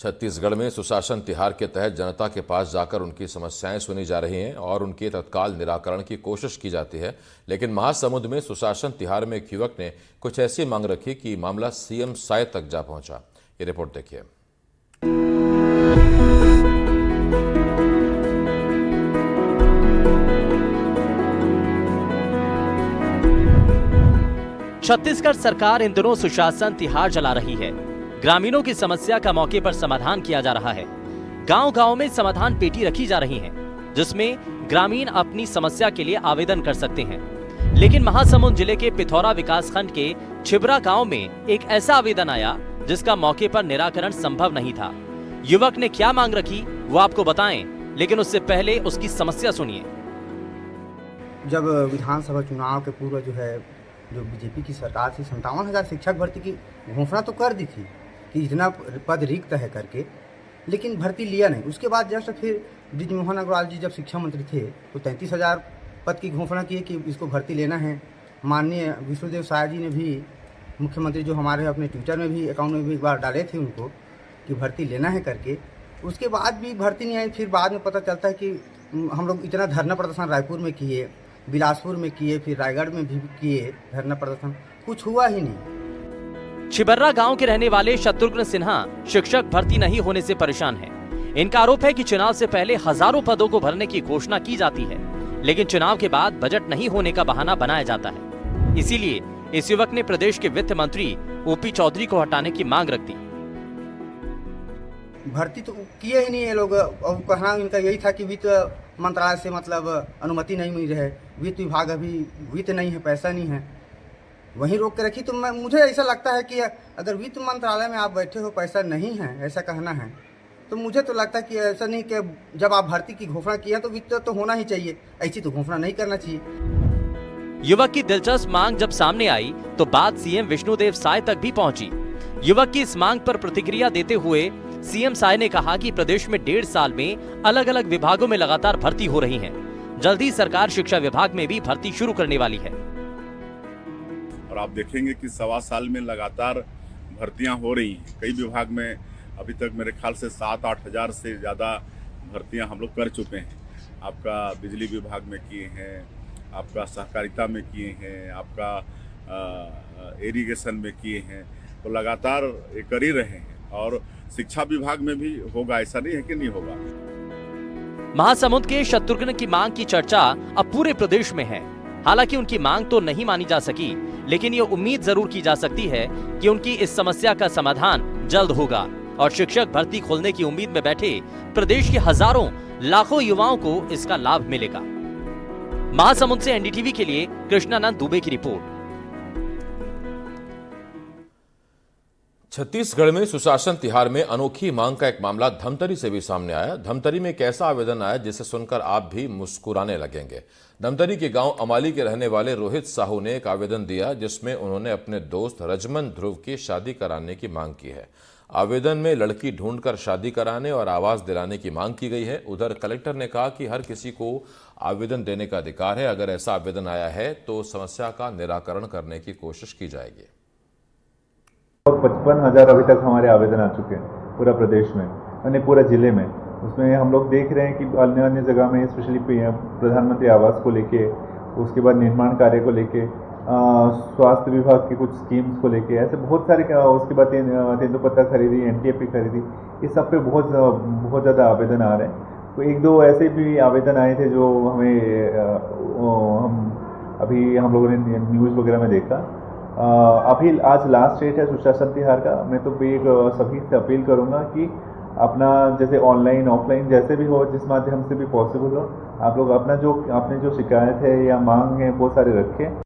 छत्तीसगढ़ में सुशासन तिहार के तहत जनता के पास जाकर उनकी समस्याएं सुनी जा रही हैं और उनके तत्काल निराकरण की कोशिश की जाती है। लेकिन महासमुंद में सुशासन तिहार में एक युवक ने कुछ ऐसी मांग रखी कि मामला सीएम साय तक जा पहुंचा। ये रिपोर्ट देखिए। छत्तीसगढ़ सरकार इन दिनों सुशासन तिहार चला रही है। ग्रामीणों की समस्या का मौके पर समाधान किया जा रहा है। गांव-गांव में समाधान पेटी रखी जा रही हैं, जिसमें ग्रामीण अपनी समस्या के लिए आवेदन कर सकते हैं। लेकिन महासमुंद जिले के पिथौरा विकासखंड के छिबरा गांव में एक ऐसा आवेदन आया जिसका मौके पर निराकरण संभव नहीं था। युवक ने क्या मांग रखी वो आपको बताएं, लेकिन उससे पहले उसकी समस्या सुनिए। जब विधानसभा चुनाव के पूर्व जो बीजेपी की सरकार थी 57,000 शिक्षक भर्ती की घोषणा तो कर दी थी कि इतना पद रिक्त है करके, लेकिन भर्ती लिया नहीं। उसके बाद जस्ट फिर बृजमोहन अग्रवाल जी जब शिक्षा मंत्री थे तो 33,000 पद की घोषणा की कि इसको भर्ती लेना है। माननीय विष्णुदेव साय जी ने भी, मुख्यमंत्री जो हमारे अपने ट्विटर में भी अकाउंट में भी एक बार डाले थे उनको कि भर्ती लेना है करके। उसके बाद भी भर्ती नहीं आई। फिर बाद में पता चलता है कि हम लोग इतना धरना प्रदर्शन रायपुर में किए, बिलासपुर में किए, फिर रायगढ़ में भी किए धरना प्रदर्शन, कुछ हुआ ही नहीं। छिबर्रा गांव के रहने वाले शत्रुघ्न सिन्हा शिक्षक भर्ती नहीं होने से परेशान हैं। इनका आरोप है कि चुनाव से पहले हजारों पदों को भरने की घोषणा की जाती है, लेकिन चुनाव के बाद बजट नहीं होने का बहाना बनाया जाता है। इसीलिए इस युवक ने प्रदेश के वित्त मंत्री ओपी चौधरी को हटाने की मांग रख दी। भर्ती तो किए ही नहीं ये लोग, और कहना इनका यही था कि वित्त मंत्रालय से मतलब अनुमति नहीं मिल रही है, वित्त विभाग अभी वित्त नहीं है, पैसा नहीं है, वहीं रोक के रखी। तो मुझे ऐसा लगता है कि अगर वित्त मंत्रालय में आप बैठे हो, पैसा नहीं है, ऐसा कहना है, तो मुझे तो लगता है कि ऐसा नहीं कि जब आप भर्ती की घोषणा किया तो वित्त तो होना ही चाहिए, ऐसी तो घोषणा नहीं करना चाहिए। युवक की दिलचस्प मांग जब सामने आई तो बात सीएम विष्णुदेव साय तक भी पहुंची। युवक की इस मांग पर प्रतिक्रिया देते हुए सीएम साय ने कहा कि प्रदेश में 1.5 साल में अलग अलग विभागों में लगातार भर्ती हो रही है। जल्द ही सरकार शिक्षा विभाग में भी भर्ती शुरू करने वाली है। और आप देखेंगे कि 1.25 साल में लगातार भर्तियां हो रही हैं। कई विभाग में अभी तक मेरे ख्याल से 7-8 हज़ार से ज़्यादा भर्तियां हम लोग कर चुके हैं। आपका बिजली विभाग में किए हैं, आपका सहकारिता में किए हैं, आपका इरिगेशन में किए हैं, तो लगातार ये कर ही रहे हैं। और शिक्षा विभाग में भी होगा, ऐसा नहीं है कि नहीं होगा। महासमुंद के शत्रुघ्न की मांग की चर्चा अब पूरे प्रदेश में है। हालांकि उनकी मांग तो नहीं मानी जा सकी, लेकिन ये उम्मीद जरूर की जा सकती है कि उनकी इस समस्या का समाधान जल्द होगा और शिक्षक भर्ती खोलने की उम्मीद में बैठे प्रदेश के हजारों लाखों युवाओं को इसका लाभ मिलेगा। महासमुंद से एनडीटीवी के लिए कृष्णानंद दुबे की रिपोर्ट। छत्तीसगढ़ में सुशासन तिहार में अनोखी मांग का एक मामला धमतरी से भी सामने आया। धमतरी में एक ऐसा आवेदन आया जिसे सुनकर आप भी मुस्कुराने लगेंगे। धमतरी के गांव अमाली के रहने वाले रोहित साहू ने एक आवेदन दिया जिसमें उन्होंने अपने दोस्त रजमन ध्रुव की शादी कराने की मांग की है। आवेदन में लड़की ढूंढकर शादी कराने और आवास दिलाने की मांग की गई है। उधर कलेक्टर ने कहा कि हर किसी को आवेदन देने का अधिकार है। अगर ऐसा आवेदन आया है तो समस्या का निराकरण करने की कोशिश की जाएगी। 55,000 अभी तक हमारे आवेदन आ चुके हैं पूरा प्रदेश में, यानी पूरा जिले में। उसमें हम लोग देख रहे हैं कि अन्य अन्य जगह में स्पेशली प्रधानमंत्री आवास को लेके, उसके बाद निर्माण कार्य को लेके, स्वास्थ्य विभाग की कुछ स्कीम्स को लेके, ऐसे बहुत सारे, उसके बाद तेंदुपत्ता खरीदी, एनटीएपी खरीदी, इस सब पे बहुत ज़्यादा आवेदन आ रहे हैं। तो 1-2 ऐसे भी आवेदन आए थे जो हम लोगों ने न्यूज़ वगैरह में देखा। अभी आज लास्ट डेट है सुशासन तिहार का। मैं तो भी सभी से अपील करूंगा कि अपना जैसे ऑनलाइन ऑफलाइन जैसे भी हो, जिस माध्यम से भी पॉसिबल हो, आप लोग आपने जो शिकायत है या मांग है वो सारे रखें।